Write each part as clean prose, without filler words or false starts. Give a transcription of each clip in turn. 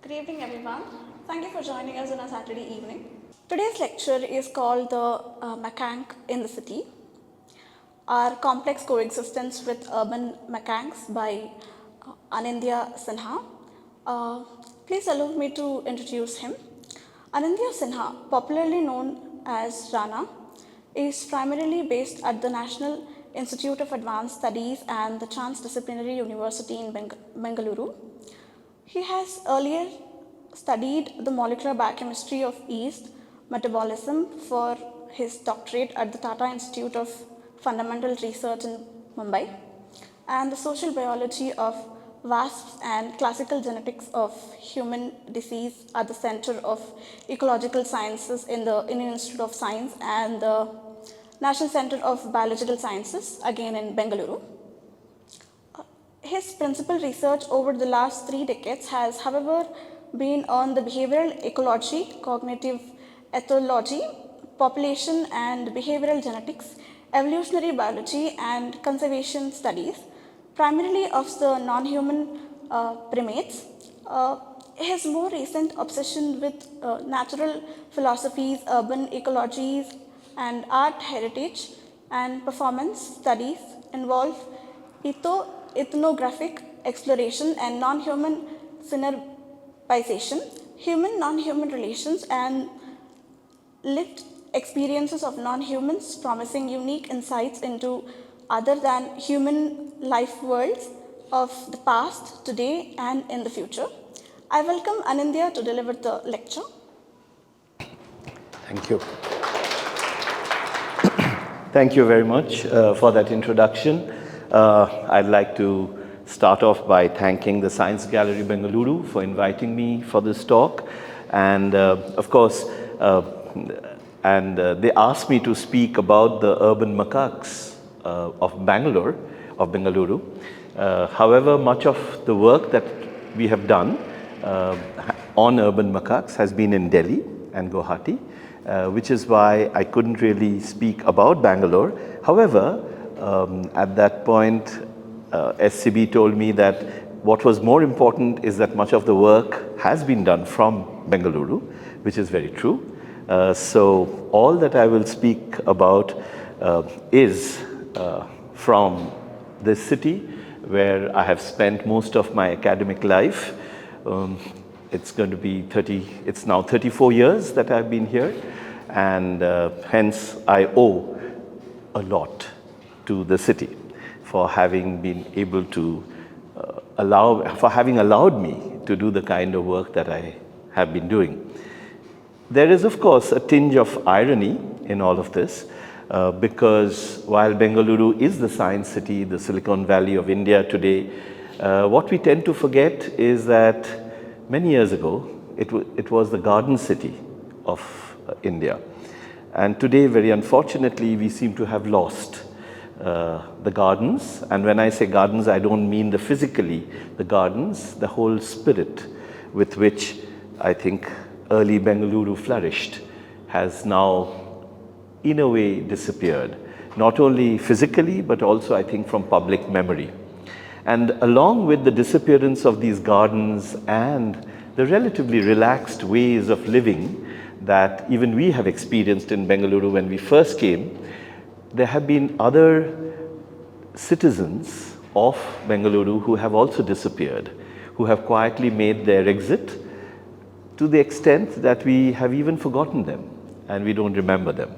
Good evening, everyone. Thank you for joining us on a Saturday evening. Today's lecture is called the Macaque in the City, our complex coexistence with urban macaques by Anindya Sinha. Please allow me to introduce him. Anindya Sinha, popularly known as Rana, is primarily based at the National Institute of Advanced Studies and the Transdisciplinary University in Bengaluru. He has earlier studied the molecular biochemistry of yeast metabolism for his doctorate at the Tata Institute of Fundamental Research in Mumbai, and the social biology of wasps and classical genetics of human disease at the Center of Ecological Sciences in the Indian Institute of Science and the National Center of Biological Sciences, again in Bengaluru. His principal research over the last 3 decades has, however, been on the behavioral ecology, cognitive ethology, population and behavioral genetics, evolutionary biology, and conservation studies, primarily of the non-human primates. His more recent obsession with natural philosophies, urban ecologies, and art heritage and performance studies involve ethnographic exploration and non-human synergisation, human non-human relations, and lived experiences of non-humans, promising unique insights into other than human life worlds of the past, today, and in the future. I welcome Anindya to deliver the lecture. Thank you. Thank you very much for that introduction. I'd like to start off by thanking the Science Gallery Bengaluru for inviting me for this talk. And of course, they asked me to speak about the urban macaques of Bengaluru. However, much of the work that we have done on urban macaques has been in Delhi and Guwahati, which is why I couldn't really speak about Bangalore. However, at that point, SCB told me that what was more important is that much of the work has been done from Bengaluru, which is very true. So all that I will speak about is from this city where I have spent most of my academic life. It's now 34 years that I've been here, and hence I owe a lot to the city for having been able to having allowed me to do the kind of work that I have been doing. There is, of course, a tinge of irony in all of this, because while Bengaluru is the science city, the Silicon Valley of India today, what we tend to forget is that many years ago, it was the garden city of India. And today, very unfortunately, we seem to have lost the gardens. And when I say gardens, I don't mean the gardens, the whole spirit with which I think early Bengaluru flourished has now, in a way, disappeared. Not only physically, but also I think from public memory. And along with the disappearance of these gardens and the relatively relaxed ways of living that even we have experienced in Bengaluru when we first came, there have been other citizens of Bengaluru who have also disappeared, who have quietly made their exit to the extent that we have even forgotten them and we don't remember them.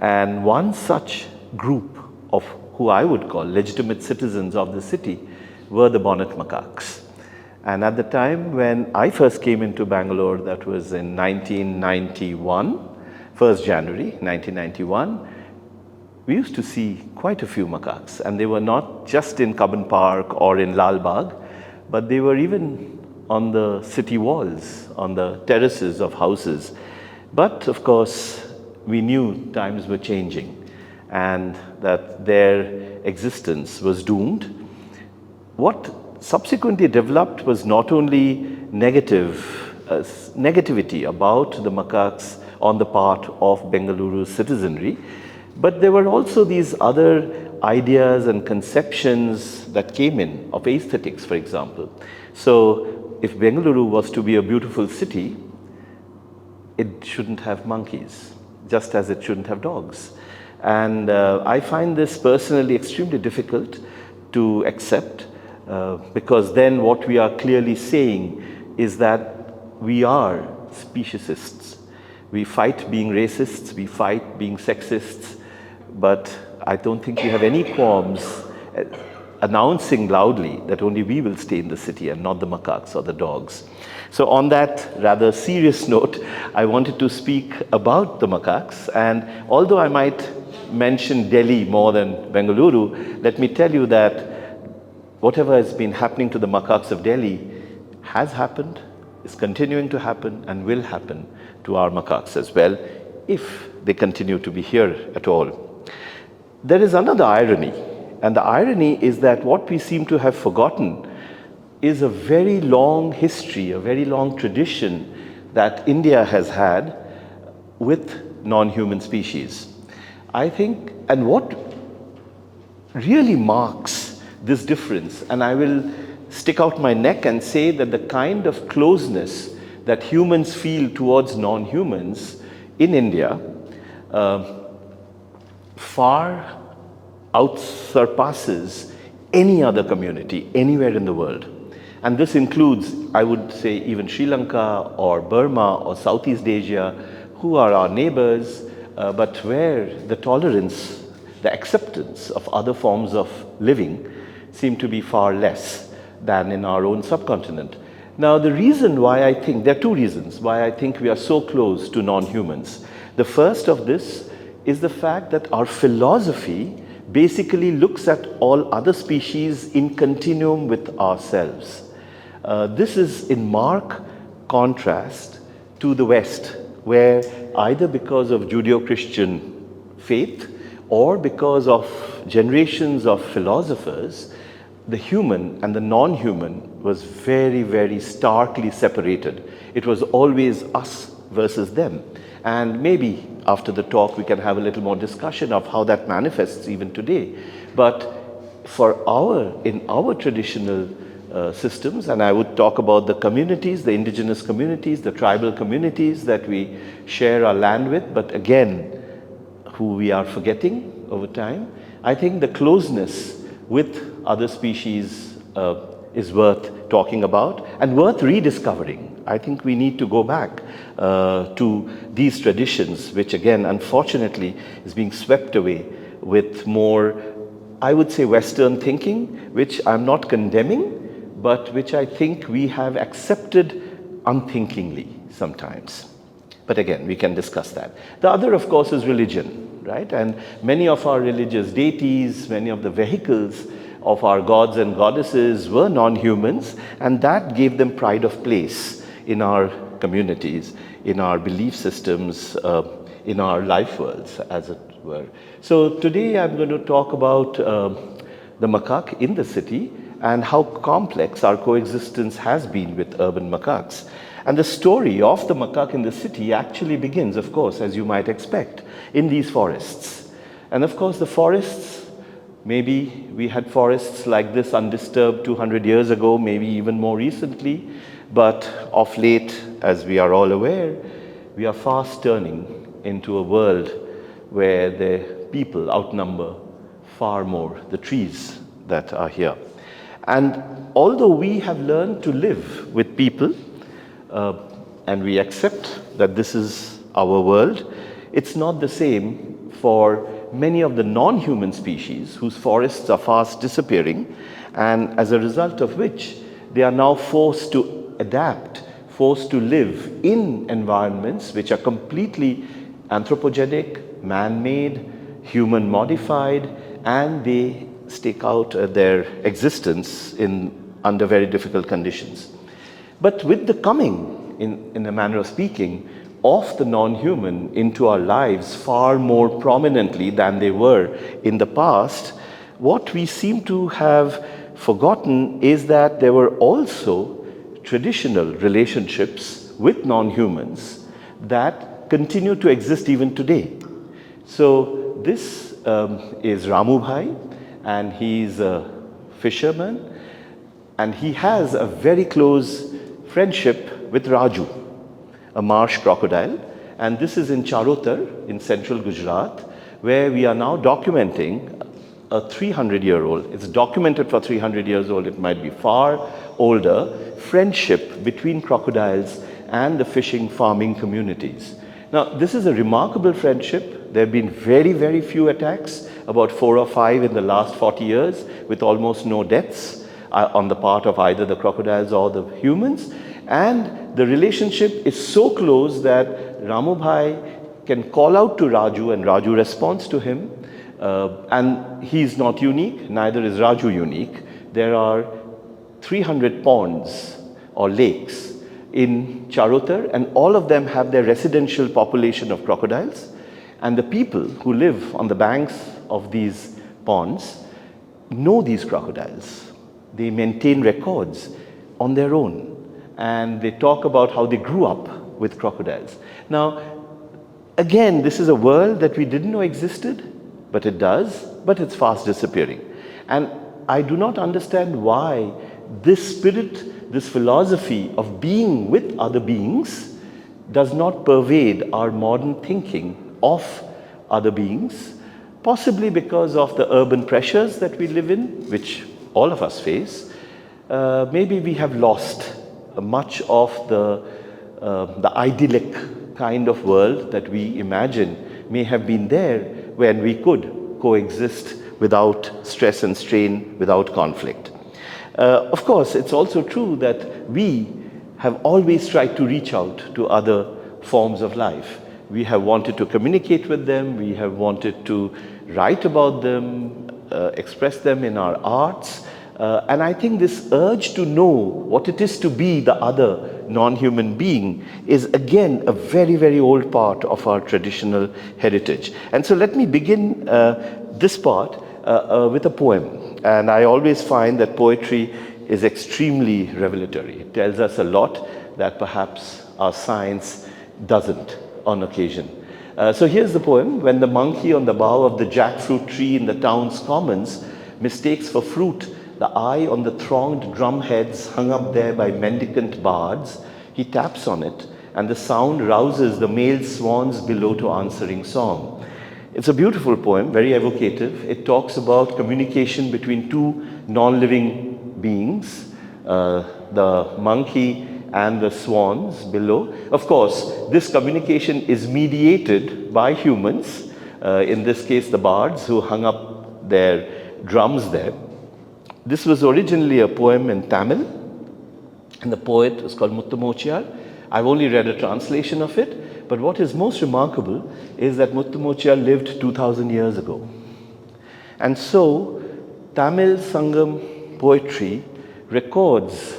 And one such group of who I would call legitimate citizens of the city were the bonnet macaques. And at the time when I first came into Bangalore, that was in 1991, 1st January 1991, we used to see quite a few macaques, and they were not just in Cubbon Park or in Lal Bagh, but they were even on the city walls, on the terraces of houses. But of course, we knew times were changing and that their existence was doomed. What subsequently developed was not only negativity about the macaques on the part of Bengaluru's citizenry, but there were also these other ideas and conceptions that came in of aesthetics, for example. So if Bengaluru was to be a beautiful city, it shouldn't have monkeys, just as it shouldn't have dogs. And I find this personally extremely difficult to accept because then what we are clearly saying is that we are speciesists. We fight being racists, we fight being sexists, but I don't think we have any qualms announcing loudly that only we will stay in the city and not the macaques or the dogs. So on that rather serious note, I wanted to speak about the macaques, and although I might mention Delhi more than Bengaluru, let me tell you that whatever has been happening to the macaques of Delhi has happened, is continuing to happen, and will happen to our macaques as well, if they continue to be here at all. There is another irony, and the irony is that what we seem to have forgotten is a very long history, a very long tradition that India has had with non-human species. I think, and what really marks this difference, and I will stick out my neck and say that the kind of closeness that humans feel towards non-humans in India far surpasses any other community anywhere in the world. And this includes, I would say, even Sri Lanka or Burma or Southeast Asia, who are our neighbors, but where the tolerance, the acceptance of other forms of living seem to be far less than in our own subcontinent. Now, the reason why I think, there are two reasons why I think we are so close to non-humans. The first of this is the fact that our philosophy basically looks at all other species in continuum with ourselves. This is in marked contrast to the West, where either because of Judeo-Christian faith or because of generations of philosophers, the human and the non-human was very, very starkly separated. It was always us versus them. And maybe after the talk we can have a little more discussion of how that manifests even today. But in our traditional systems, and I would talk about the communities, the indigenous communities, the tribal communities that we share our land with, but again, who we are forgetting over time, I think the closeness with other species is worth talking about and worth rediscovering. I think we need to go back to these traditions, which again, unfortunately, is being swept away with more, I would say, Western thinking, which I'm not condemning, but which I think we have accepted unthinkingly sometimes. But again, we can discuss that. The other, of course, is religion, right? And many of our religious deities, many of the vehicles of our gods and goddesses were non-humans, and that gave them pride of place in our communities, in our belief systems, in our life worlds, as it were. So today I'm going to talk about the macaque in the city and how complex our coexistence has been with urban macaques. And the story of the macaque in the city actually begins, of course, as you might expect, in these forests. And of course, the forests, maybe we had forests like this undisturbed 200 years ago, maybe even more recently, but of late, as we are all aware, we are fast turning into a world where the people outnumber far more the trees that are here. And although we have learned to live with people, and we accept that this is our world, it's not the same for many of the non-human species whose forests are fast disappearing, and as a result of which they are now forced to adapt, forced to live in environments which are completely anthropogenic, man-made, human-modified, and they stake out their existence under very difficult conditions. But with the coming, in a manner of speaking, of the non-human into our lives far more prominently than they were in the past, what we seem to have forgotten is that there were also traditional relationships with non-humans that continue to exist even today. So this is Ramu Bhai, and he's a fisherman, and he has a very close friendship with Raju, a marsh crocodile. And this is in Charotar in central Gujarat, where we are now documenting a 300-year-old, it's documented for 300 years old, it might be far older, friendship between crocodiles and the fishing farming communities. Now, this is a remarkable friendship. There have been very, very few attacks, about 4 or 5 in the last 40 years, with almost no deaths on the part of either the crocodiles or the humans. And the relationship is so close that Ramu Bhai can call out to Raju and Raju responds to him. And he's not unique, neither is Raju unique. There are 300 ponds or lakes in Charotar, and all of them have their residential population of crocodiles. And the people who live on the banks of these ponds know these crocodiles. They maintain records on their own, and they talk about how they grew up with crocodiles. Now, again, this is a world that we didn't know existed, but it does, but it's fast disappearing. And I do not understand why this spirit, this philosophy of being with other beings does not pervade our modern thinking of other beings, possibly because of the urban pressures that we live in, which all of us face. Maybe we have lost much of the idyllic kind of world that we imagine may have been there when we could coexist without stress and strain, without conflict. Of course, it's also true that we have always tried to reach out to other forms of life. We have wanted to communicate with them, we have wanted to write about them, express them in our arts. And I think this urge to know what it is to be the other non-human being is again a very, very old part of our traditional heritage. And so let me begin this part with a poem. And I always find that poetry is extremely revelatory. It tells us a lot that perhaps our science doesn't on occasion. So here's the poem. When the monkey on the bough of the jackfruit tree in the town's commons mistakes for fruit the eye on the thronged drumheads hung up there by mendicant bards, he taps on it, and the sound rouses the male swans below to answering song. It's a beautiful poem, very evocative. It talks about communication between two non-living beings, the monkey and the swans below. Of course, this communication is mediated by humans, in this case the bards who hung up their drums there. This was originally a poem in Tamil, and the poet was called Muthumochiyar. I've only read a translation of it, but what is most remarkable is that Muthumochiyar lived 2000 years ago. And so, Tamil Sangam poetry records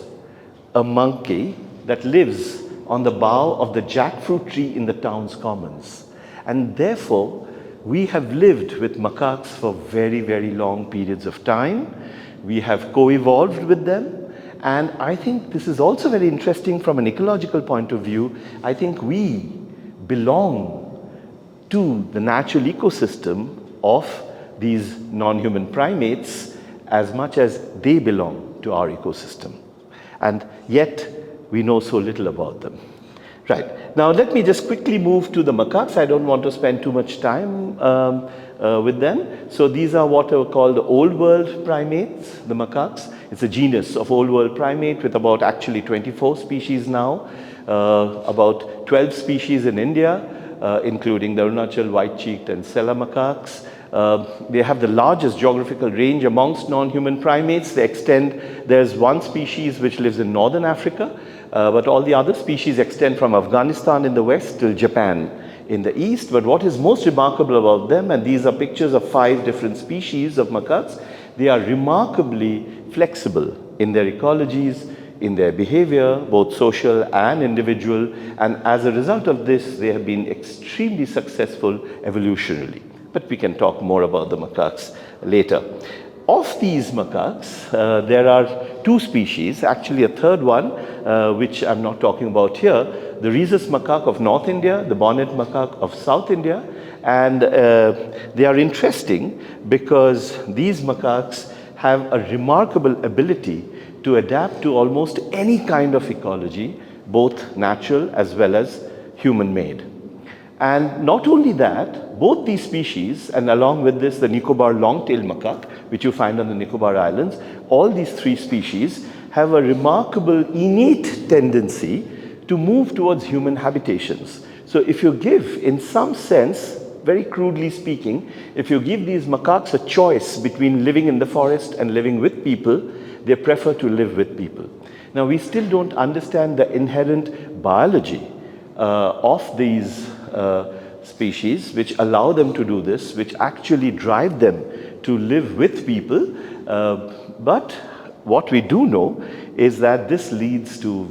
a monkey that lives on the bough of the jackfruit tree in the town's commons. And therefore, we have lived with macaques for very, very long periods of time. We have co-evolved with them. And I think this is also very interesting from an ecological point of view. I think we belong to the natural ecosystem of these non-human primates as much as they belong to our ecosystem. And yet, we know so little about them. Right. Now, let me just quickly move to the macaques. I don't want to spend too much time with them. So these are what are called the old world primates, the macaques. It's a genus of old world primate with about actually 24 species now, about 12 species in India, including the Arunachal white-cheeked and Sela macaques. They have the largest geographical range amongst non-human primates. They extend, there's one species which lives in northern Africa, but all the other species extend from Afghanistan in the west till Japan in the east. But what is most remarkable about them, and these are pictures of 5 different species of macaques, they are remarkably flexible in their ecologies, in their behavior, both social and individual, and as a result of this, they have been extremely successful evolutionarily. But we can talk more about the macaques later. Of these macaques, there are 2 species, actually a third one, which I'm not talking about here, the rhesus macaque of North India, the bonnet macaque of South India, and they are interesting because these macaques have a remarkable ability to adapt to almost any kind of ecology, both natural as well as human-made. And not only that, both these species, and along with this the Nicobar long-tailed macaque, which you find on the Nicobar Islands, all these three species have a remarkable innate tendency to move towards human habitations. So if you give, in some sense, very crudely speaking, if you give these macaques a choice between living in the forest and living with people, they prefer to live with people. Now, we still don't understand the inherent biology of these species which allow them to do this, which actually drive them to live with people. But what we do know is that this leads to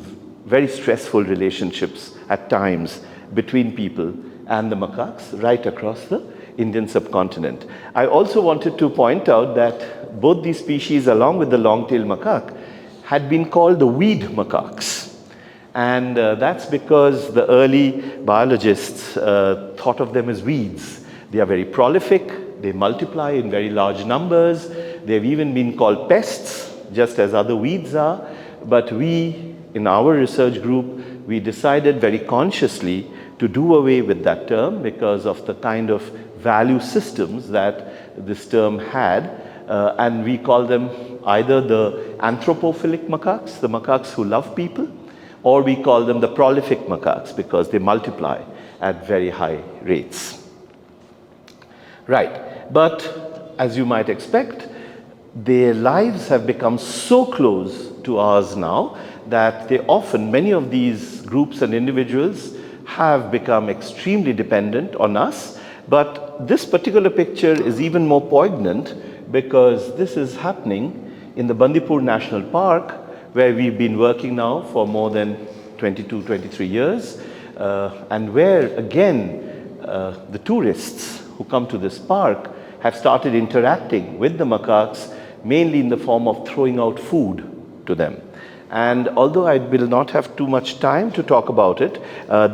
very stressful relationships at times between people and the macaques right across the Indian subcontinent. I also wanted to point out that both these species, along with the long-tailed macaque, had been called the weed macaques. And that's because the early biologists thought of them as weeds. They are very prolific, they multiply in very large numbers, they've even been called pests, just as other weeds are. But we, in our research group, we decided very consciously to do away with that term because of the kind of value systems that this term had. And we call them either the anthropophilic macaques, the macaques who love people, or we call them the prolific macaques because they multiply at very high rates. Right, but as you might expect, their lives have become so close to ours now that they often, many of these groups and individuals have become extremely dependent on us. But this particular picture is even more poignant because this is happening in the Bandipur National Park, where we've been working now for more than 22, 23 years, and where again the tourists who come to this park have started interacting with the macaques, mainly in the form of throwing out food to them. And although I will not have too much time to talk about it,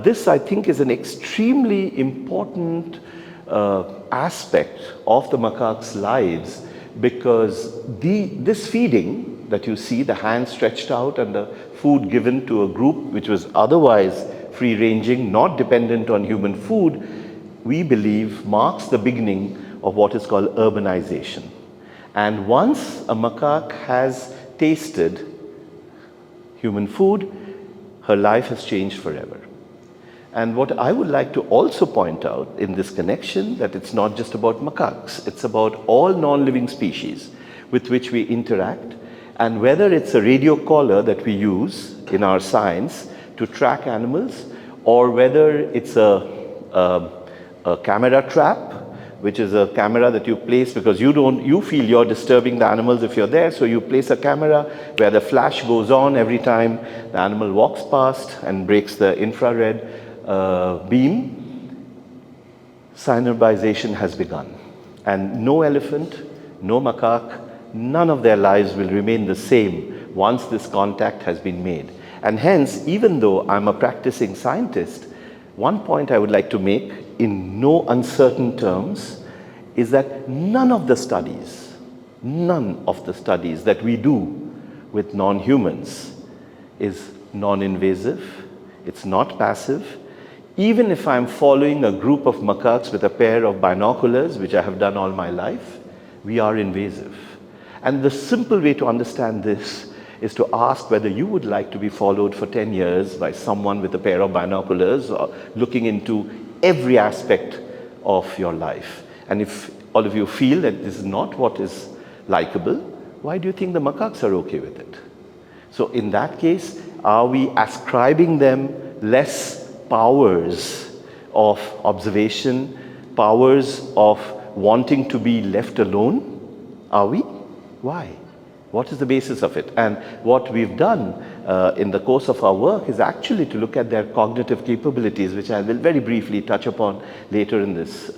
this I think is an extremely important aspect of the macaques' lives, because this feeding that you see, the hand stretched out and the food given to a group which was otherwise free-ranging, not dependent on human food, we believe marks the beginning of what is called urbanization. And once a macaque has tasted human food, her life has changed forever. And what I would like to also point out in this connection, that it's not just about macaques, it's about all non-living species with which we interact, and whether it's a radio collar that we use in our science to track animals, or whether it's a camera trap, which is a camera that you place because you feel you're disturbing the animals if you're there, so you place a camera where the flash goes on every time the animal walks past and breaks the infrared beam. Synergisation has begun, and no elephant, no macaque, none of their lives will remain the same once this contact has been made. And hence, even though I'm a practicing scientist, one point I would like to make in no uncertain terms is that none of the studies that we do with non-humans is non-invasive, it's not passive. Even if I'm following a group of macaques with a pair of binoculars, which I have done all my life, we are invasive. And the simple way to understand this is to ask whether you would like to be followed for 10 years by someone with a pair of binoculars or looking into every aspect of your life. And if all of you feel that this is not what is likable, why do you think the macaques are okay with it? So in that case, are we ascribing them less powers of observation, powers of wanting to be left alone? Are we? Why? What is the basis of it? And what we've done in the course of our work is actually to look at their cognitive capabilities, which I will very briefly touch upon later in this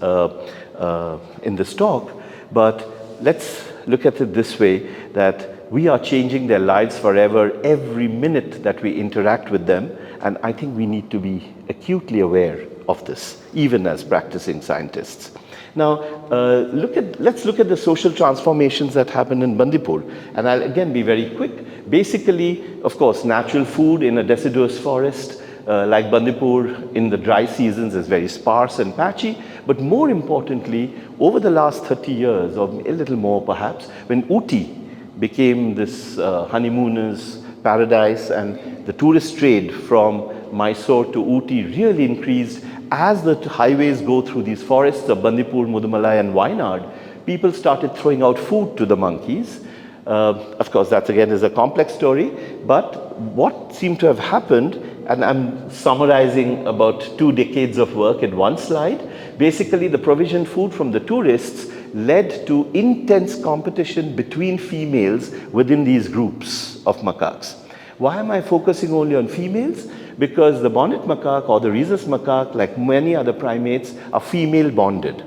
talk. But let's look at it this way, that we are changing their lives forever every minute that we interact with them. And I think we need to be acutely aware of this, even as practicing scientists. Now, let's look at the social transformations that happened in Bandipur. And I'll again be very quick. Basically, of course, natural food in a deciduous forest like Bandipur in the dry seasons is very sparse and patchy. But more importantly, over the last 30 years, or a little more perhaps, when Ooty became this honeymooners' paradise and the tourist trade from Mysore to Ooty really increased. As the highways go through these forests of Bandipur, Mudumalai and Wayanad, people started throwing out food to the monkeys. Of course, that again is a complex story, but what seemed to have happened, and I'm summarizing about 2 decades of work in one slide, basically the provisioned food from the tourists led to intense competition between females within these groups of macaques. Why am I focusing only on females? Because the bonnet macaque or the rhesus macaque, like many other primates, are female bonded.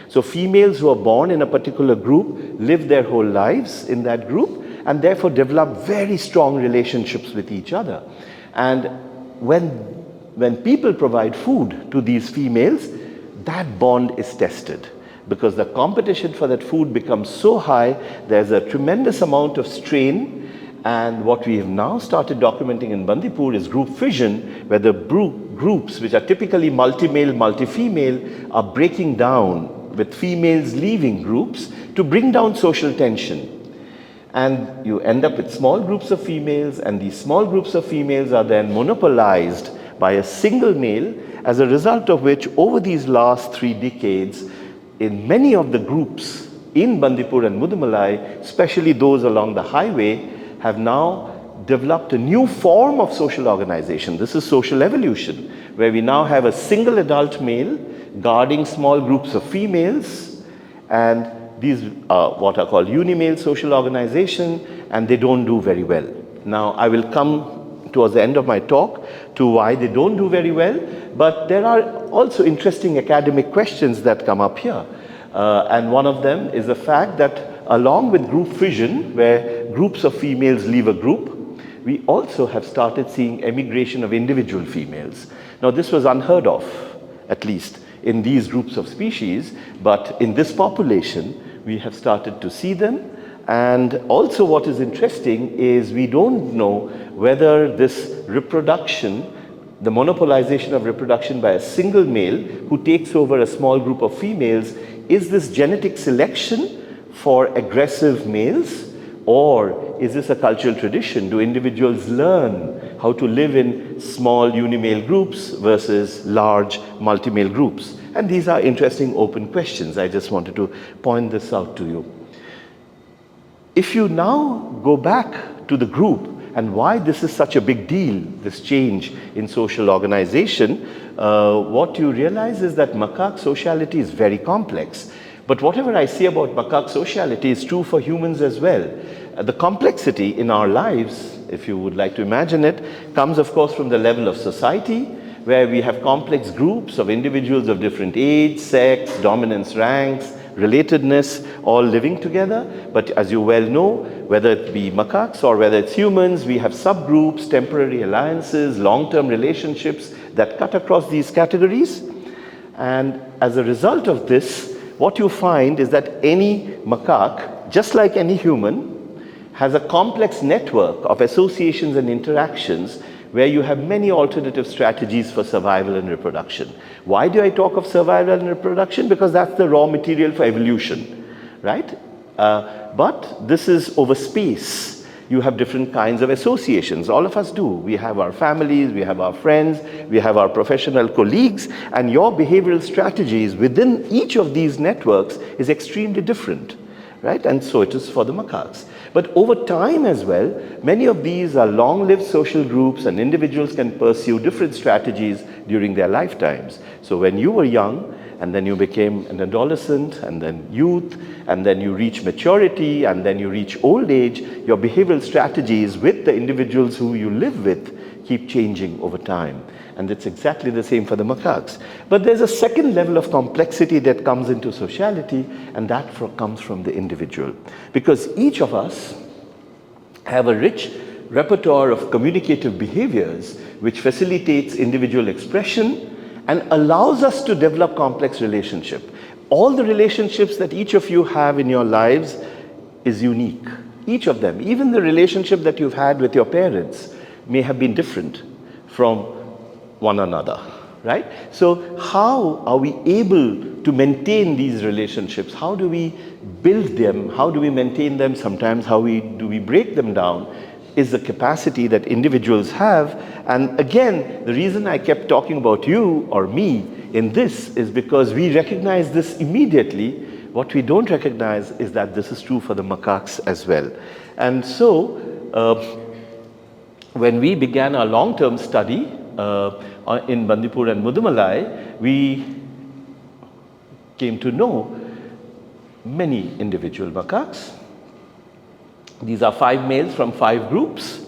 So females who are born in a particular group live their whole lives in that group and therefore develop very strong relationships with each other. And when people provide food to these females, that bond is tested. Because the competition for that food becomes so high, there's a tremendous amount of strain. And what we have now started documenting in Bandipur is group fission, where the groups, which are typically multi-male, multi-female, are breaking down with females leaving groups to bring down social tension. And you end up with small groups of females, and these small groups of females are then monopolized by a single male, as a result of which, over these last 3 decades, in many of the groups in Bandipur and Mudumalai, especially those along the highway, have now developed a new form of social organization. This is social evolution, where we now have a single adult male guarding small groups of females, and these are what are called unimale social organization, and they don't do very well. Now, I will come towards the end of my talk to why they don't do very well, but there are also interesting academic questions that come up here. And one of them is the fact that along with group fission, where groups of females leave a group, we also have started seeing emigration of individual females. Now, this was unheard of, at least in these groups of species, but in this population, we have started to see them. And also what is interesting is we don't know whether this reproduction, the monopolization of reproduction by a single male who takes over a small group of females, is this genetic selection for aggressive males, or is this a cultural tradition? Do individuals learn how to live in small unimale groups versus large multi-male groups? And these are interesting open questions. I just wanted to point this out to you. If you now go back to the group and why this is such a big deal, this change in social organization, what you realize is that macaque sociality is very complex. But whatever I say about macaque sociality is true for humans as well. The complexity in our lives, if you would like to imagine it, comes of course from the level of society, where we have complex groups of individuals of different age, sex, dominance ranks, relatedness, all living together. But as you well know, whether it be macaques or whether it's humans, we have subgroups, temporary alliances, long-term relationships that cut across these categories. And as a result of this, what you find is that any macaque, just like any human, has a complex network of associations and interactions where you have many alternative strategies for survival and reproduction. Why do I talk of survival and reproduction? Because that's the raw material for evolution, right? But this is over space. You have different kinds of associations. All of us do. We have our families, we have our friends, we have our professional colleagues, and your behavioral strategies within each of these networks is extremely different, right? And so it is for the macaques. But over time as well, many of these are long-lived social groups, and individuals can pursue different strategies during their lifetimes. So when you were young, and then you became an adolescent, and then youth, and then you reach maturity, and then you reach old age, your behavioral strategies with the individuals who you live with keep changing over time. And it's exactly the same for the macaques. But there's a second level of complexity that comes into sociality, and that comes from the individual. Because each of us have a rich repertoire of communicative behaviors which facilitates individual expression and allows us to develop complex relationship. all the relationships that each of you have in your lives is unique. Each of them, even the relationship that you've had with your parents may have been different from one another, right? So how are we able to maintain these relationships? How do we build them? How do we maintain them? Sometimes how do we break them down is the capacity that individuals have. And again, the reason I kept talking about you or me in this is because we recognize this immediately. What we don't recognize is that this is true for the macaques as well. And so, when we began our long-term study in Bandipur and Mudumalai, we came to know many individual macaques. These are 5 males from 5 groups.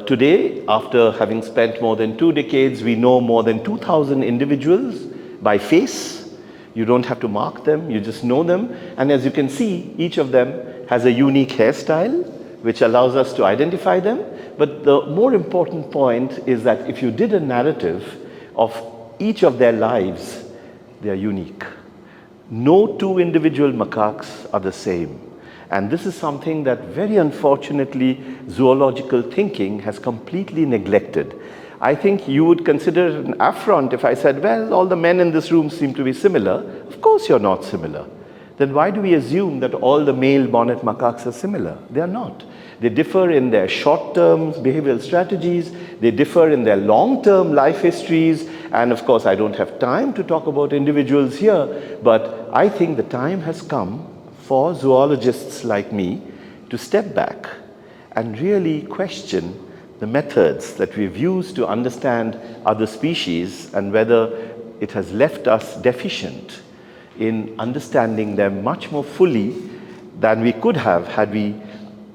Today, after having spent more than 2 decades, we know more than 2,000 individuals by face. You don't have to mark them, you just know them. And as you can see, each of them has a unique hairstyle, which allows us to identify them. But the more important point is that if you did a narrative of each of their lives, they are unique. No 2 individual macaques are the same. And this is something that very unfortunately zoological thinking has completely neglected. I think you would consider it an affront if I said, well, all the men in this room seem to be similar. Of course you're not similar. Then why do we assume that all the male bonnet macaques are similar? They are not. They differ in their short-term behavioral strategies, they differ in their long-term life histories, and of course I don't have time to talk about individuals here, but I think the time has come for zoologists like me to step back and really question the methods that we've used to understand other species and whether it has left us deficient in understanding them much more fully than we could have had we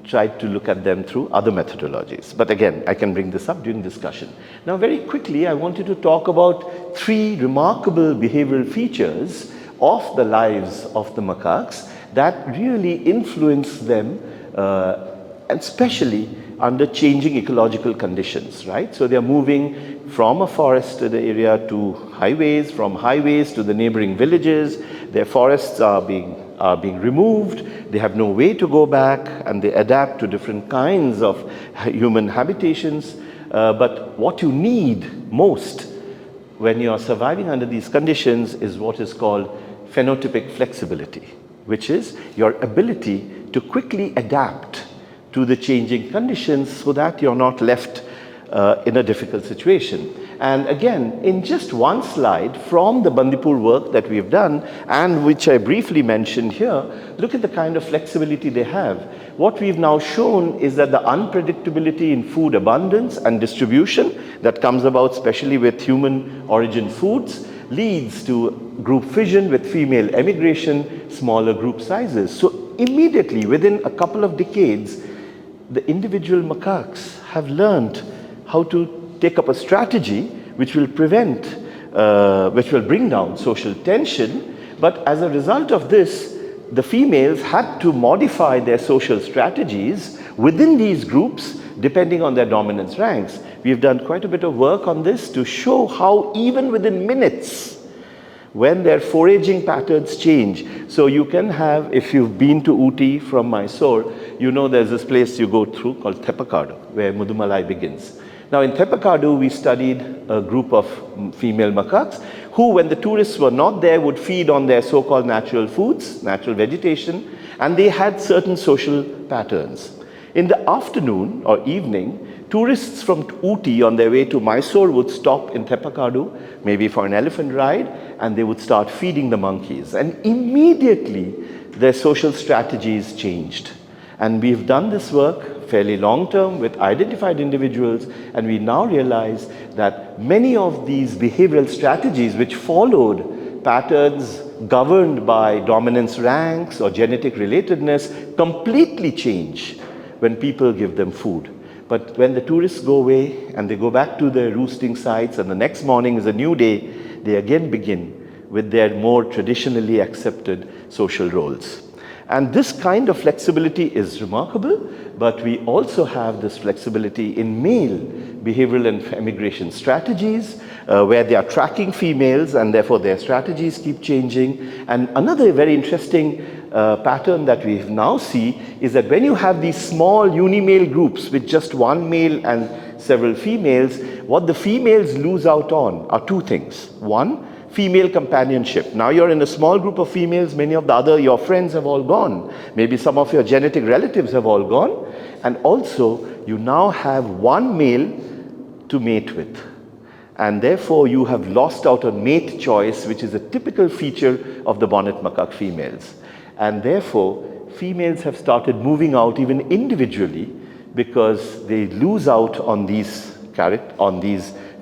tried to look at them through other methodologies. But again, I can bring this up during discussion. Now very quickly, I wanted to talk about 3 remarkable behavioral features of the lives of the macaques that really influence them, and especially under changing ecological conditions, right? So they're moving from a forested area to highways, from highways to the neighboring villages. Their forests are being removed. They have no way to go back, and they adapt to different kinds of human habitations. But what you need most when you are surviving under these conditions is what is called phenotypic flexibility, which is your ability to quickly adapt to the changing conditions so that you're not left in a difficult situation. And again, in just one slide from the Bandipur work that we've done, and which I briefly mentioned here, look at the kind of flexibility they have. What we've now shown is that the unpredictability in food abundance and distribution that comes about especially with human origin foods leads to group fission with female emigration, smaller group sizes. So immediately, within a couple of decades, the individual macaques have learned how to take up a strategy which will prevent, which will bring down social tension. But as a result of this, the females had to modify their social strategies within these groups depending on their dominance ranks. We've done quite a bit of work on this to show how even within minutes, when their foraging patterns change. So you can have, if you've been to Ooty from Mysore, you know there's this place you go through called Thepakadu, where Mudumalai begins. Now in Thepakadu, we studied a group of female macaques who, when the tourists were not there, would feed on their so-called natural foods, natural vegetation, and they had certain social patterns. In the afternoon or evening, tourists from Ooty on their way to Mysore would stop in Thepakadu, maybe for an elephant ride, and they would start feeding the monkeys. And immediately, their social strategies changed. And we've done this work fairly long term with identified individuals, and we now realize that many of these behavioral strategies which followed patterns governed by dominance ranks or genetic relatedness completely change when people give them food. But when the tourists go away and they go back to their roosting sites and the next morning is a new day, they again begin with their more traditionally accepted social roles. And this kind of flexibility is remarkable, but we also have this flexibility in male behavioral and emigration strategies, where they are tracking females and therefore their strategies keep changing. And another very interesting pattern that we now see is that when you have these small unimale groups with just one male and several females, what the females lose out on are two things. One, female companionship. Now you're in a small group of females, many of the other, your friends have all gone. Maybe some of your genetic relatives have all gone. And also, you now have one male to mate with. And therefore, you have lost out on mate choice, which is a typical feature of the bonnet macaque females. And therefore, females have started moving out even individually because they lose out on these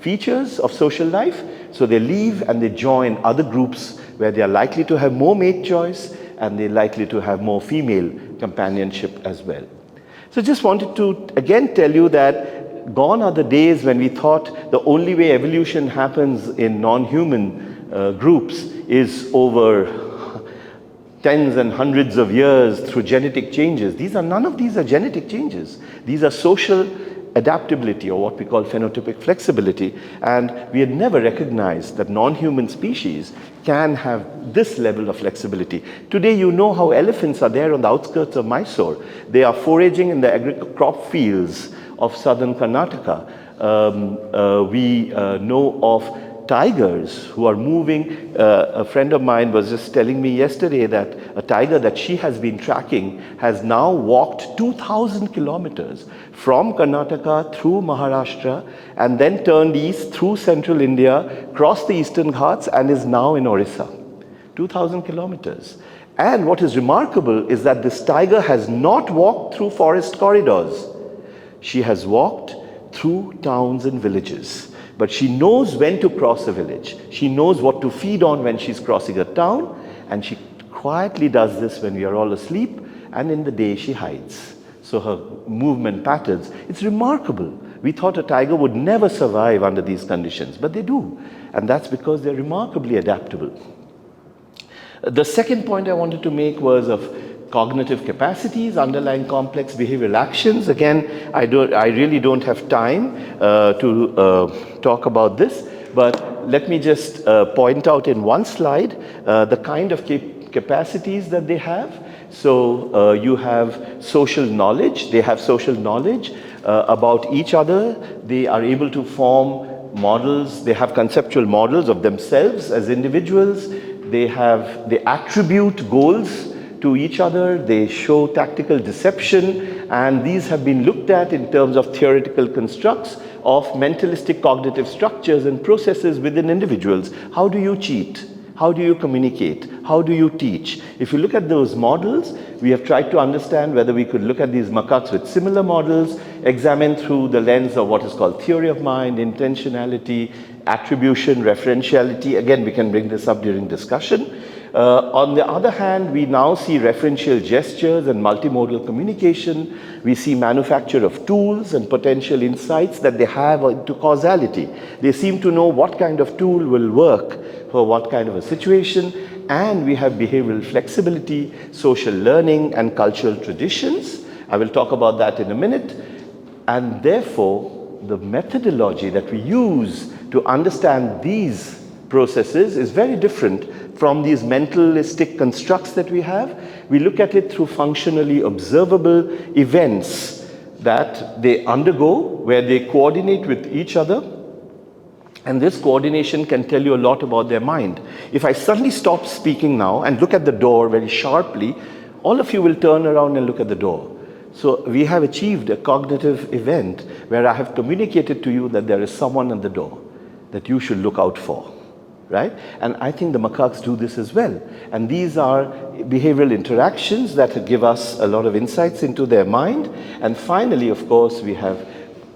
features of social life. So they leave and they join other groups where they are likely to have more mate choice and they're likely to have more female companionship as well. So just wanted to again tell you that gone are the days when we thought the only way evolution happens in non-human groups is over tens and hundreds of years through genetic changes. None of these are genetic changes. These are social adaptability, or what we call phenotypic flexibility. And we had never recognized that non-human species can have this level of flexibility. Today, you know how elephants are there on the outskirts of Mysore. They are foraging in the crop fields of southern Karnataka. We know of tigers who are moving. A friend of mine was just telling me yesterday that a tiger that she has been tracking has now walked 2,000 kilometers from Karnataka through Maharashtra and then turned east through central India, crossed the eastern Ghats and is now in Orissa. 2,000 kilometers. And what is remarkable is that this tiger has not walked through forest corridors. She has walked through towns and villages. But she knows when to cross a village. She knows what to feed on when she's crossing a town. And she quietly does this when we are all asleep. And in the day, she hides. So her movement patterns, it's remarkable. We thought a tiger would never survive under these conditions, but they do. And that's because they're remarkably adaptable. The second point I wanted to make was of cognitive capacities, underlying complex behavioral actions. Again, I really don't have time to talk about this, but let me just point out in one slide the kind of capacities that they have. So you have social knowledge. They have social knowledge about each other. They are able to form models. They have conceptual models of themselves as individuals. They attribute goals to each other. They show tactical deception, and these have been looked at in terms of theoretical constructs of mentalistic cognitive structures and processes within individuals. How do you cheat? How do you communicate? How do you teach? If you look at those models, we have tried to understand whether we could look at these macaques with similar models, examine through the lens of what is called theory of mind, intentionality, attribution, referentiality. Again, we can bring this up during discussion. On the other hand, we now see referential gestures and multimodal communication. We see manufacture of tools and potential insights that they have into causality. They seem to know what kind of tool will work for what kind of a situation. And we have behavioral flexibility, social learning, and cultural traditions. I will talk about that in a minute. And therefore, the methodology that we use to understand these processes is very different from these mentalistic constructs that we have. We look at it through functionally observable events that they undergo, where they coordinate with each other. And this coordination can tell you a lot about their mind. If I suddenly stop speaking now and look at the door very sharply, all of you will turn around and look at the door. So we have achieved a cognitive event where I have communicated to you that there is someone at the door that you should look out for. Right? And I think the macaques do this as well. And these are behavioral interactions that give us a lot of insights into their mind. And finally, of course, we have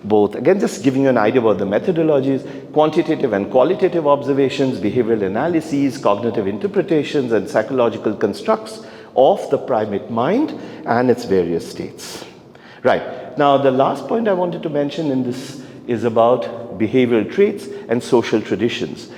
both, again, just giving you an idea about the methodologies, quantitative and qualitative observations, behavioral analyses, cognitive interpretations, and psychological constructs of the primate mind and its various states. Right. Now, the last point I wanted to mention in this is about behavioral traits and social traditions.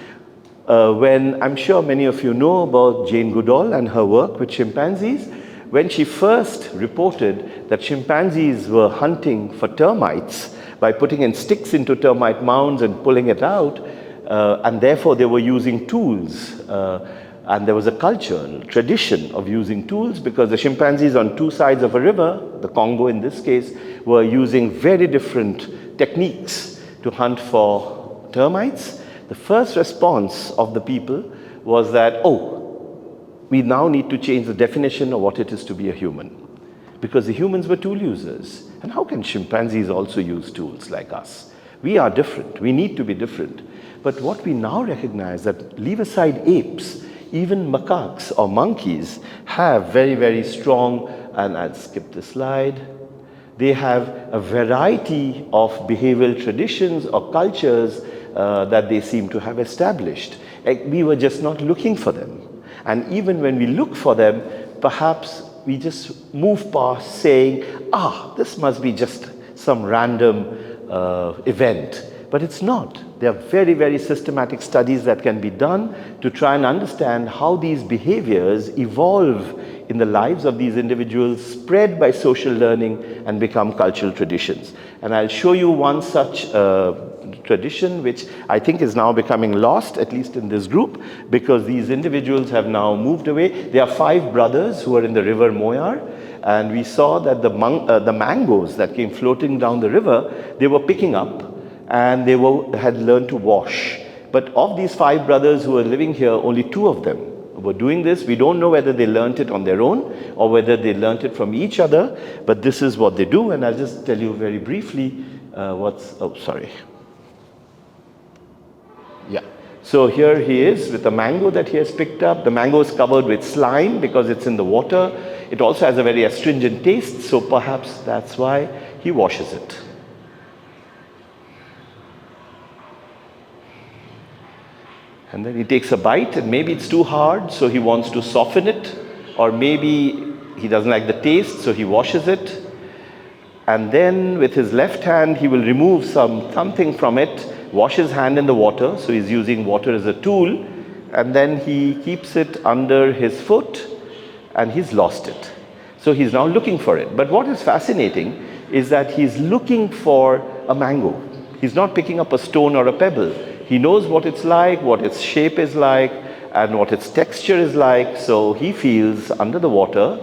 When I'm sure many of you know about Jane Goodall and her work with chimpanzees, when she first reported that chimpanzees were hunting for termites, by putting in sticks into termite mounds and pulling it out, and therefore they were using tools. And there was a culture, tradition of using tools, because the chimpanzees on two sides of a river, the Congo in this case, were using very different techniques to hunt for termites. The first response of the people was that, oh, we now need to change the definition of what it is to be a human, because the humans were tool users. And how can chimpanzees also use tools like us? We are different. We need to be different. But what we now recognize that leave aside apes, even macaques or monkeys have very, very strong, and I'll skip this slide, they have a variety of behavioral traditions or cultures that they seem to have established. We were just not looking for them. And even when we look for them, perhaps we just move past saying, this must be just some random event. But it's not. There are very, very systematic studies that can be done to try and understand how these behaviors evolve in the lives of these individuals, spread by social learning and become cultural traditions. And I'll show you one such tradition which I think is now becoming lost, at least in this group, because these individuals have now moved away. There are 5 brothers who are in the river Moyar, and we saw that the mangoes that came floating down the river, they were picking up, and they had learned to wash. But of these 5 brothers who are living here, only 2 of them were doing this. We don't know whether they learned it on their own or whether they learned it from each other, but this is what they do. And I'll just tell you very briefly So here he is with a mango that he has picked up. The mango is covered with slime because it's in the water. It also has a very astringent taste, so perhaps that's why he washes it. And then he takes a bite, and maybe it's too hard, so he wants to soften it, or maybe he doesn't like the taste, so he washes it. And then with his left hand, he will remove something from it, wash his hand in the water, so he's using water as a tool, and then he keeps it under his foot, and he's lost it. So he's now looking for it. But what is fascinating is that he's looking for a mango. He's not picking up a stone or a pebble. He knows what it's like, what its shape is like, and what its texture is like, so he feels under the water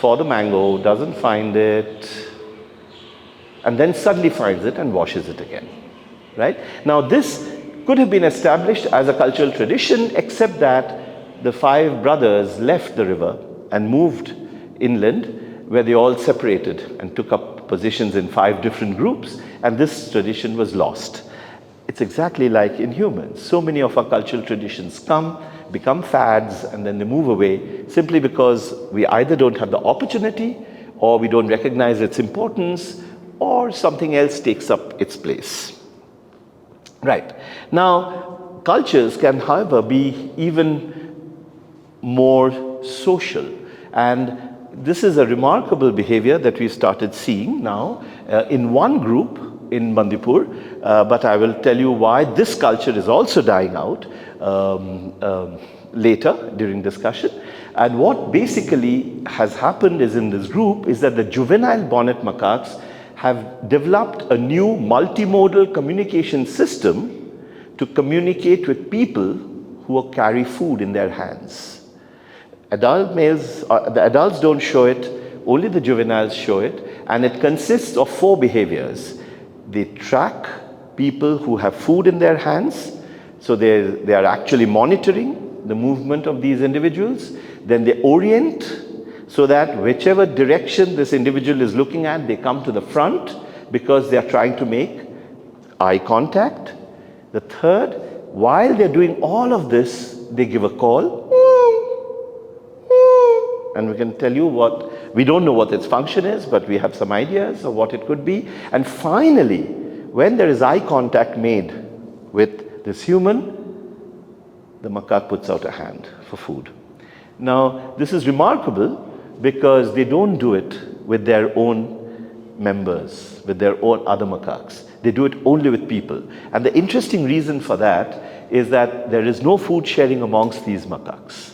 for the mango, doesn't find it, and then suddenly finds it and washes it again. Right? Now this could have been established as a cultural tradition, except that the 5 brothers left the river and moved inland, where they all separated and took up positions in 5 different groups, and this tradition was lost. It's exactly like in humans. So many of our cultural traditions come, become fads, and then they move away simply because we either don't have the opportunity, or we don't recognize its importance, or something else takes up its place. Right. Now, cultures can, however, be even more social. And this is a remarkable behavior that we started seeing now in one group in Bandipur, but I will tell you why this culture is also dying out later during discussion. And what basically has happened is in this group is that the juvenile bonnet macaques have developed a new multimodal communication system to communicate with people who carry food in their hands. Adult males, the adults don't show it, only the juveniles show it, and it consists of 4 behaviors. They track people who have food in their hands, so they are actually monitoring the movement of these individuals. Then they orient, so that whichever direction this individual is looking at, they come to the front because they are trying to make eye contact. The third, while they're doing all of this, they give a call. And we can tell you we don't know what its function is, but we have some ideas of what it could be. And finally, when there is eye contact made with this human, the macaque puts out a hand for food. Now, this is remarkable because they don't do it with their own members, with their own other macaques. They do it only with people. And the interesting reason for that is that there is no food sharing amongst these macaques.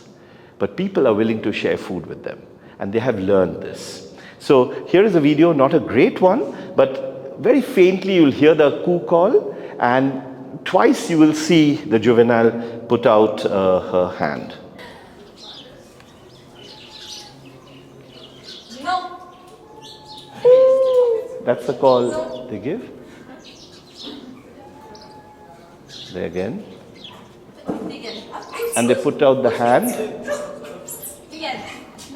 But people are willing to share food with them. And they have learned this. So here is a video, not a great one, but very faintly you'll hear the coo call, and twice you will see the juvenile put out her hand. No. That's the call they give. There again. And they put out the hand.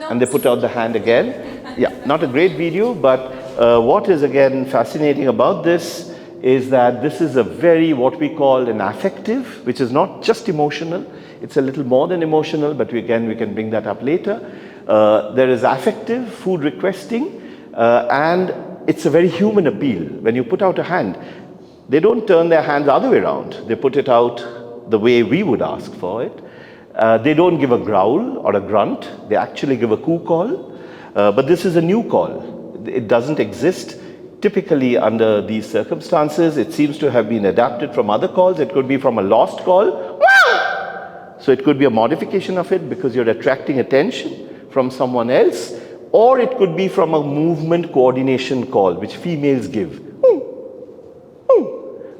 And they put out the hand again. Yeah, not a great video, but what is again fascinating about this is that this is a very, what we call an affective, which is not just emotional. It's a little more than emotional, but we can bring that up later. There is affective, food requesting, and it's a very human appeal. When you put out a hand, they don't turn their hands the other way around. They put it out the way we would ask for it. They don't give a growl or a grunt. They actually give a coo call. But this is a new call. It doesn't exist typically under these circumstances. It seems to have been adapted from other calls. It could be from a lost call. So it could be a modification of it because you're attracting attention from someone else. Or it could be from a movement coordination call, which females give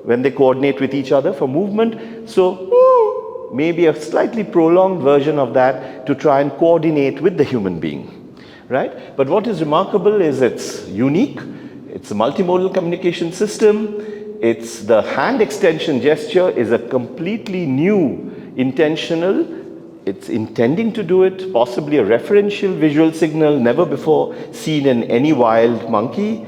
when they coordinate with each other for movement. So maybe a slightly prolonged version of that to try and coordinate with the human being, right? But what is remarkable is it's unique. It's a multimodal communication system. It's the hand extension gesture is a completely new intentional. It's intending to do it, possibly a referential visual signal never before seen in any wild monkey,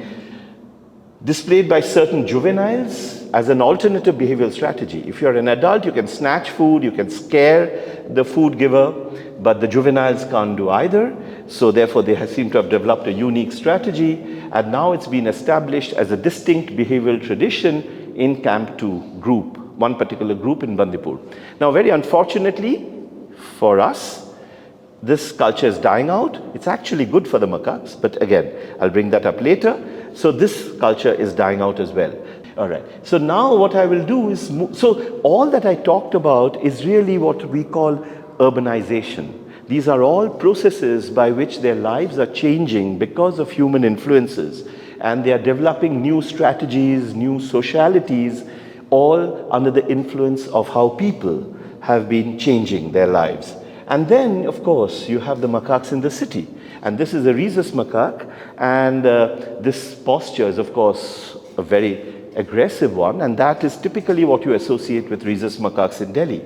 displayed by certain juveniles as an alternative behavioral strategy. If you're an adult, you can snatch food, you can scare the food giver, but the juveniles can't do either. So therefore, they seem to have developed a unique strategy, and now it's been established as a distinct behavioral tradition in Camp 2 group, one particular group in Bandipur. Now, very unfortunately for us, this culture is dying out. It's actually good for the macaques, but again, I'll bring that up later. So this culture is dying out as well. All right. So now what I will do is, so all that I talked about is really what we call urbanization. These are all processes by which their lives are changing because of human influences. And they are developing new strategies, new socialities, all under the influence of how people have been changing their lives. And then, of course, you have the macaques in the city. And this is a rhesus macaque. And this posture is, of course, a very aggressive one. And that is typically what you associate with rhesus macaques in Delhi.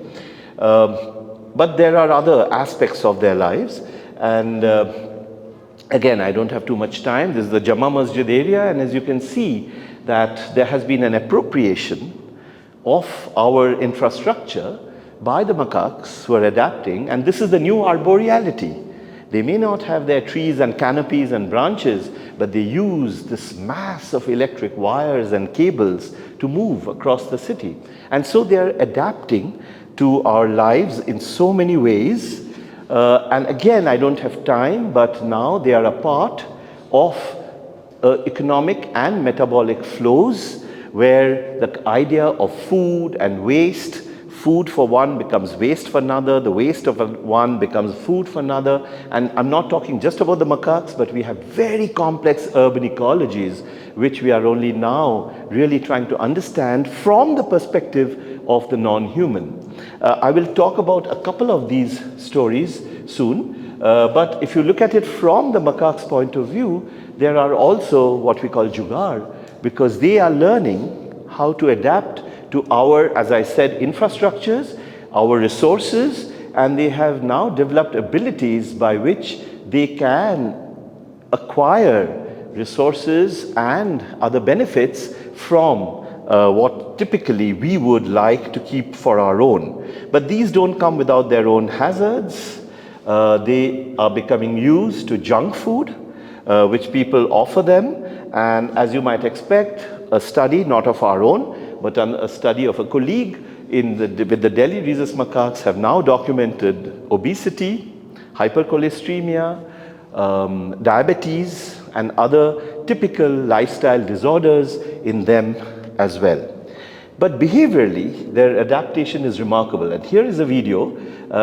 But there are other aspects of their lives. And again, I don't have too much time. This is the Jama Masjid area. And as you can see, that there has been an appropriation of our infrastructure by the macaques who are adapting, and this is the new arboreality. They may not have their trees and canopies and branches, but they use this mass of electric wires and cables to move across the city. And so they are adapting to our lives in so many ways. And again, I don't have time, but now they are a part of economic and metabolic flows where the idea of food and waste, food for one becomes waste for another, the waste of one becomes food for another. And I'm not talking just about the macaques, but we have very complex urban ecologies, which we are only now really trying to understand from the perspective of the non-human. I will talk about a couple of these stories soon, but if you look at it from the macaques' point of view, there are also what we call jugaad, because they are learning how to adapt to our, as I said, infrastructures, our resources, and they have now developed abilities by which they can acquire resources and other benefits from what typically we would like to keep for our own. But these don't come without their own hazards. They are becoming used to junk food, which people offer them. And as you might expect, a study, not of our own, but a study of a colleague with the Delhi rhesus macaques have now documented obesity, hypercholesteremia, diabetes, and other typical lifestyle disorders in them as well. But behaviorally, their adaptation is remarkable. And here is a video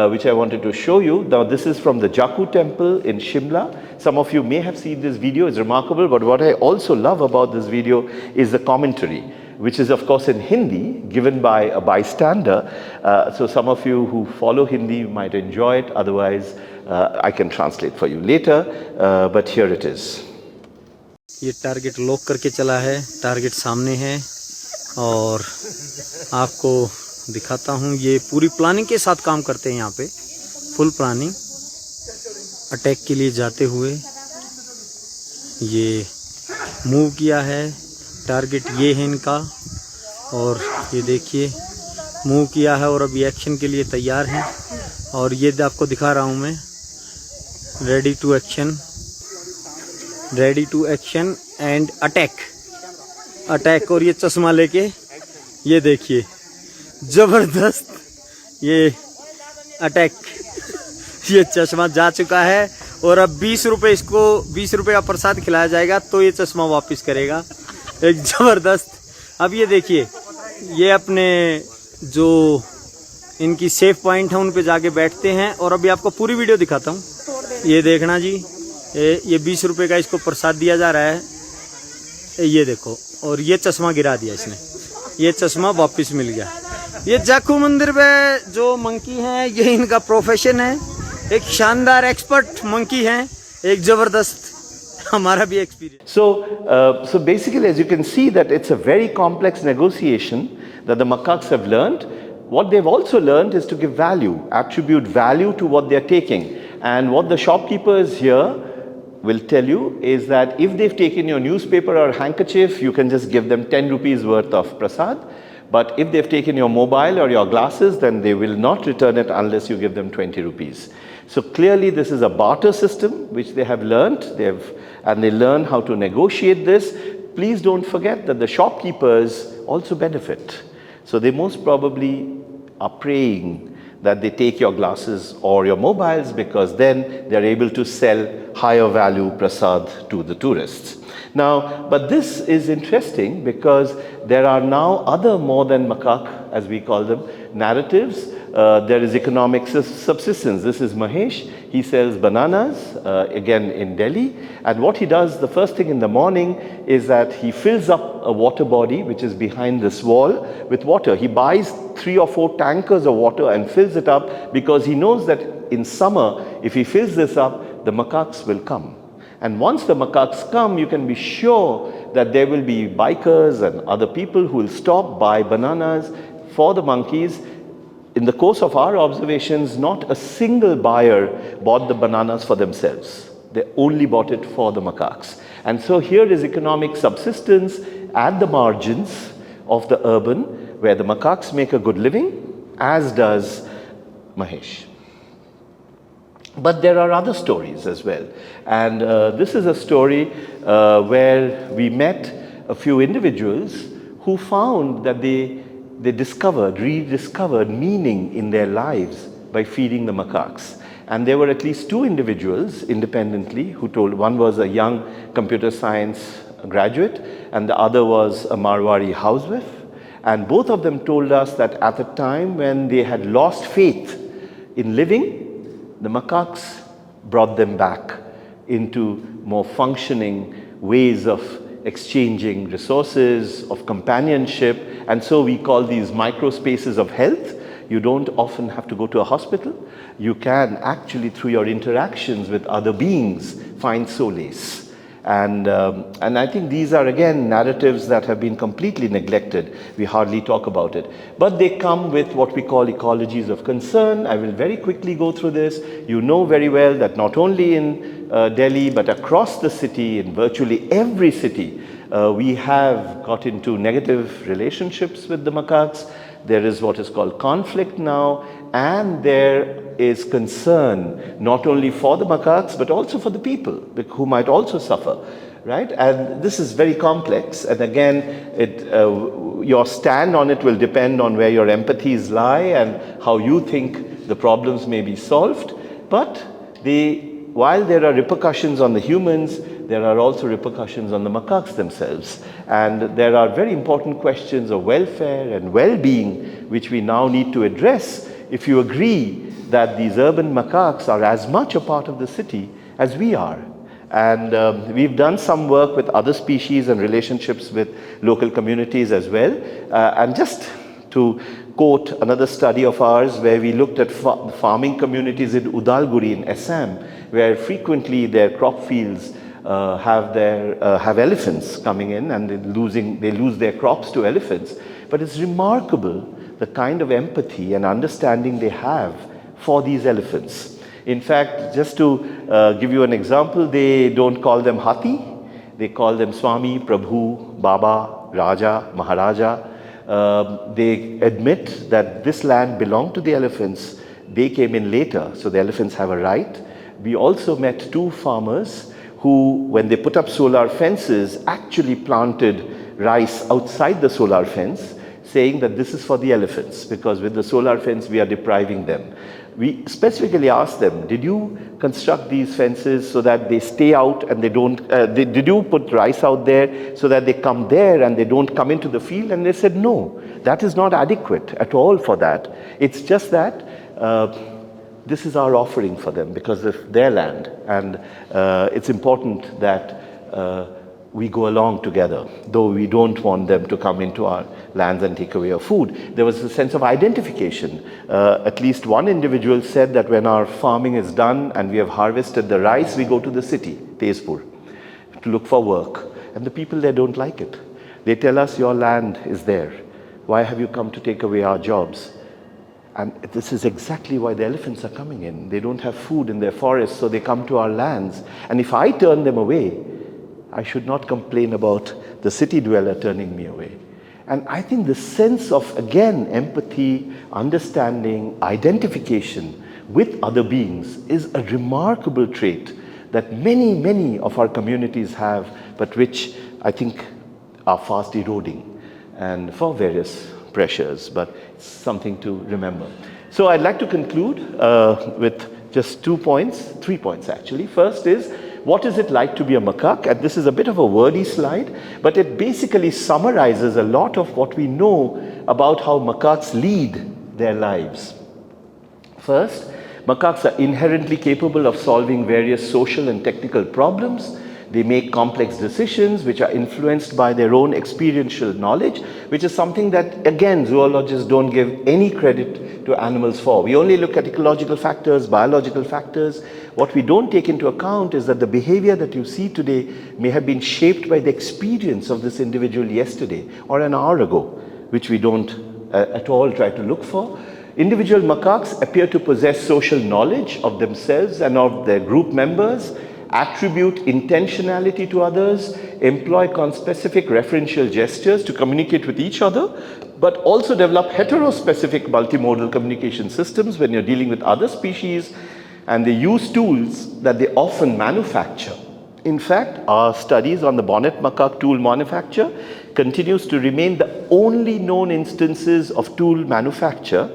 which I wanted to show you. Now, this is from the Jaku temple in Shimla. Some of you may have seen this video. It's remarkable. But what I also love about this video is the commentary, which is, of course, in Hindi, given by a bystander. So some of you who follow Hindi might enjoy it. Otherwise, I can translate for you later. But here it is. ये target lock करके चला है, target सामने है और आपको दिखाता हूँ। ये पूरी प्लानिंग के साथ काम करते हैं यहाँ पे, फुल प्लानिंग अटैक के लिए जाते हुए। ये मूव किया है, टारगेट ये है इनका और ये देखिए मूव किया है और अभी एक्शन के लिए तैयार हैं। और ये आपको दिखा रहा हूँ मैं, ready to action, ready to action and attack. और ये चश्मा लेके ये देखिए जबरदस्त ये अटैक, ये चश्मा जा चुका है और अब 20 रुपये, इसको 20 रुपये का प्रसाद खिलाया जाएगा तो ये चश्मा वापस करेगा। एक जबरदस्त। अब ये देखिए, ये अपने जो इनकी सेफ पॉइंट है उन पे जाके बैठते हैं और अभी आपको पूरी वीडियो दिखाता हूँ। ये देखना जी, ये 20 रुपये का इसको प्रसाद दिया जा रहा है, ये देखो। और ये चश्मा गिरा दिया इसने, ये चश्मा वापस मिल गया। ये जाखू मंदिर में जो मंकी हैं, ये इनका प्रोफेशन है। एक शानदार एक्सपर्ट मंकी हैं, एक जबरदस्त हमारा भी experience. So basically, as you can see, that it's a very complex negotiation that the macaques have learned. What they've also learned is to give value, attribute value to what they're taking. And what the shopkeepers here will tell you is that if they've taken your newspaper or handkerchief, you can just give them 10 rupees worth of prasad. But if they've taken your mobile or your glasses, then they will not return it unless you give them 20 rupees. So clearly this is a barter system which they have learned, and they learn how to negotiate this. Please don't forget that the shopkeepers also benefit. So they most probably are praying that they take your glasses or your mobiles, because then they're able to sell higher value prasad to the tourists. Now, but this is interesting because there are now other more than macaque, as we call them, narratives. There is economic subsistence. This is Mahesh. He sells bananas, again in Delhi. And what he does the first thing in the morning is that he fills up a water body, which is behind this wall, with water. He buys 3 or 4 tankers of water and fills it up because he knows that in summer, if he fills this up, the macaques will come. And once the macaques come, you can be sure that there will be bikers and other people who will stop, buy bananas for the monkeys. In the course of our observations, not a single buyer bought the bananas for themselves. They only bought it for the macaques. And so here is economic subsistence at the margins of the urban, where the macaques make a good living, as does Mahesh. But there are other stories as well. And this is a story where we met a few individuals who found that they rediscovered meaning in their lives by feeding the macaques. And there were at least 2 individuals independently who told. One was a young computer science graduate and the other was a Marwari housewife. And both of them told us that at the time when they had lost faith in living, the macaques brought them back into more functioning ways of exchanging resources, of companionship. And so we call these micro spaces of health. You don't often have to go to a hospital. You can actually, through your interactions with other beings, find solace. And I think these are, again, narratives that have been completely neglected. We hardly talk about it. But they come with what we call ecologies of concern. I will very quickly go through this. You know very well that not only in Delhi, but across the city, in virtually every city, we have got into negative relationships with the macaques. There is what is called conflict now, and there is concern not only for the macaques but also for the people who might also suffer, right? And this is very complex, and again, your stand on it will depend on where your empathies lie and how you think the problems may be solved. But while there are repercussions on the humans, there are also repercussions on the macaques themselves. And there are very important questions of welfare and well-being which we now need to address if you agree that these urban macaques are as much a part of the city as we are. And we've done some work with other species and relationships with local communities as well. And just to quote another study of ours where we looked at farming communities in Udalguri in Assam, where frequently their crop fields have elephants coming in and they lose their crops to elephants. But it's remarkable the kind of empathy and understanding they have for these elephants. In fact, just to give you an example, they don't call them Hathi, they call them Swami, Prabhu, Baba, Raja, Maharaja. They admit that this land belonged to the elephants. They came in later, so the elephants have a right. We also met two farmers who, when they put up solar fences, actually planted rice outside the solar fence, saying that this is for the elephants, because with the solar fence we are depriving them. We specifically asked them, did you construct these fences so that they stay out and they don't, did you put rice out there so that they come there and they don't come into the field? And they said, no, that is not adequate at all for that. It's just that this is our offering for them because of their land. And it's important that we go along together, though we don't want them to come into our lands and take away our food. There was a sense of identification. At least one individual said that when our farming is done and we have harvested the rice, we go to the city, Tezpur, to look for work. And the people there don't like it. They tell us, your land is there. Why have you come to take away our jobs? And this is exactly why the elephants are coming in. They don't have food in their forests, so they come to our lands. And if I turn them away, I should not complain about the city dweller turning me away. And I think the sense of, again, empathy, understanding, identification with other beings is a remarkable trait that many, many of our communities have, but which I think are fast eroding, and for various pressures, but it's something to remember. So I'd like to conclude with just 3 points actually. First is, what is it like to be a macaque? And this is a bit of a wordy slide, but it basically summarizes a lot of what we know about how macaques lead their lives. First, macaques are inherently capable of solving various social and technical problems. They make complex decisions which are influenced by their own experiential knowledge, which is something that, again, zoologists don't give any credit to animals for. We only look at ecological factors, biological factors. What we don't take into account is that the behavior that you see today may have been shaped by the experience of this individual yesterday or an hour ago, which we don't at all try to look for. Individual macaques appear to possess social knowledge of themselves and of their group members, attribute intentionality to others, employ conspecific referential gestures to communicate with each other, but also develop heterospecific multimodal communication systems when you're dealing with other species, and they use tools that they often manufacture. In fact, our studies on the bonnet macaque tool manufacture continues to remain the only known instances of tool manufacture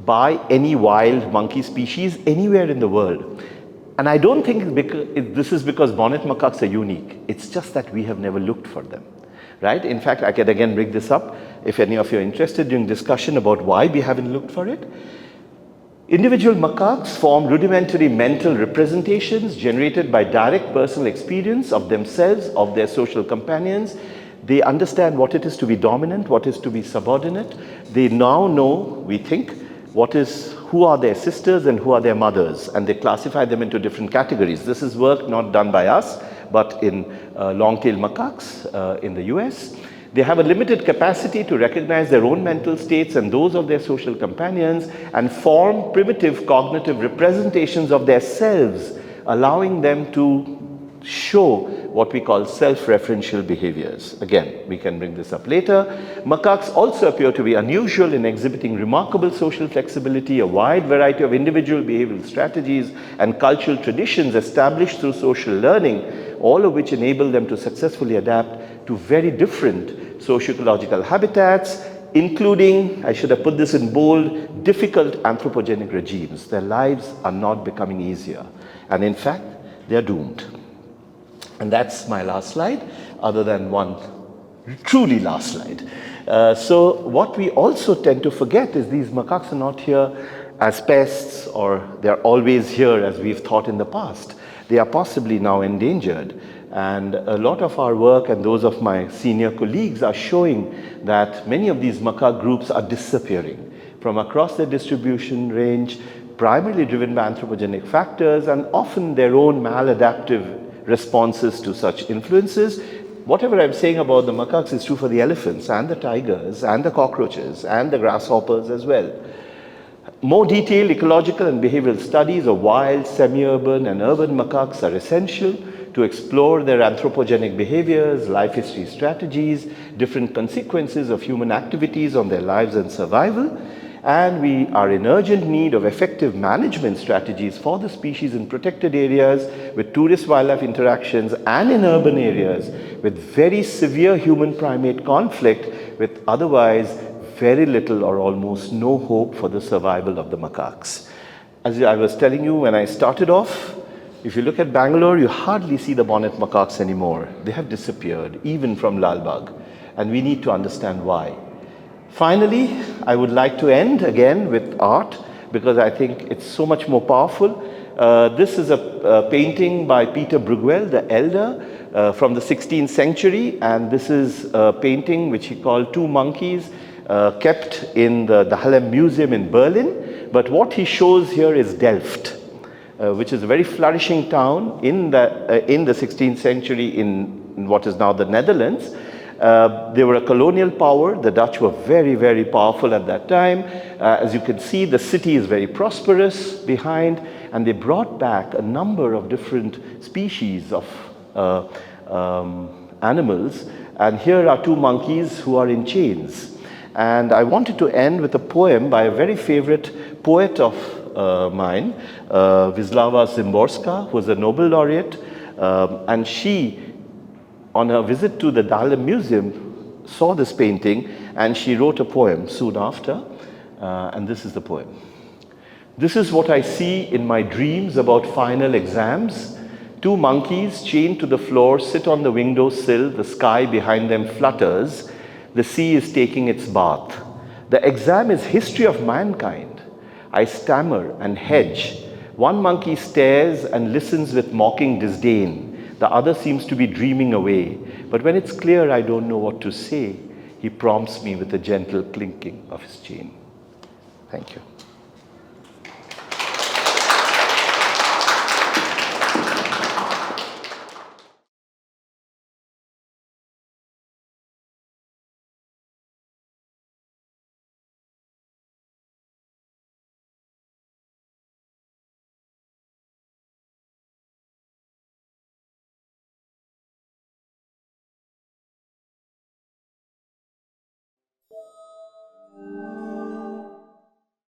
by any wild monkey species anywhere in the world. And I don't think this is because bonnet macaques are unique. It's just that we have never looked for them, right? In fact, I can again bring this up if any of you are interested during discussion about why we haven't looked for it. Individual macaques form rudimentary mental representations generated by direct personal experience of themselves, of their social companions. They understand what it is to be dominant, what is to be subordinate. They now know, we think, who are their sisters and who are their mothers, and they classify them into different categories. This is work not done by us, but in long-tailed macaques in the US. They have a limited capacity to recognize their own mental states and those of their social companions and form primitive cognitive representations of their selves, allowing them to show what we call self-referential behaviors. Again, we can bring this up later. Macaques also appear to be unusual in exhibiting remarkable social flexibility, a wide variety of individual behavioral strategies and cultural traditions established through social learning, all of which enable them to successfully adapt to very different socioecological habitats, including, I should have put this in bold, difficult anthropogenic regimes. Their lives are not becoming easier. And in fact, they are doomed. And that's my last slide, other than one truly last slide. So what we also tend to forget is these macaques are not here as pests, or they're always here as we've thought in the past. They are possibly now endangered. And a lot of our work and those of my senior colleagues are showing that many of these macaque groups are disappearing from across their distribution range, primarily driven by anthropogenic factors and often their own maladaptive responses to such influences. Whatever I'm saying about the macaques is true for the elephants and the tigers and the cockroaches and the grasshoppers as well. More detailed ecological and behavioral studies of wild, semi-urban and urban macaques are essential to explore their anthropogenic behaviors, life history strategies, different consequences of human activities on their lives and survival. And we are in urgent need of effective management strategies for the species in protected areas with tourist-wildlife interactions and in urban areas with very severe human-primate conflict with otherwise very little or almost no hope for the survival of the macaques. As I was telling you when I started off, if you look at Bangalore, you hardly see the bonnet macaques anymore. They have disappeared, even from Lalbagh, and we need to understand why. Finally, I would like to end again with art because I think it's so much more powerful. This is a painting by Peter Bruegel, the elder, from the 16th century, and this is a painting which he called Two Monkeys, kept in the Dahlem Museum in Berlin. But what he shows here is Delft, which is a very flourishing town in the 16th century in what is now the Netherlands. They were a colonial power. The Dutch were very, very powerful at that time. As you can see, the city is very prosperous behind, and they brought back a number of different species of animals. And here are two monkeys who are in chains. And I wanted to end with a poem by a very favorite poet of mine, Wisława Szymborska, who was a Nobel laureate. And she, on her visit to the Dahlem Museum, saw this painting and she wrote a poem soon after. And this is the poem. This is what I see in my dreams about final exams. Two monkeys chained to the floor sit on the window sill. The sky behind them flutters. The sea is taking its bath. The exam is history of mankind. I stammer and hedge. One monkey stares and listens with mocking disdain. The other seems to be dreaming away. But when it's clear I don't know what to say, he prompts me with a gentle clinking of his chain. Thank you.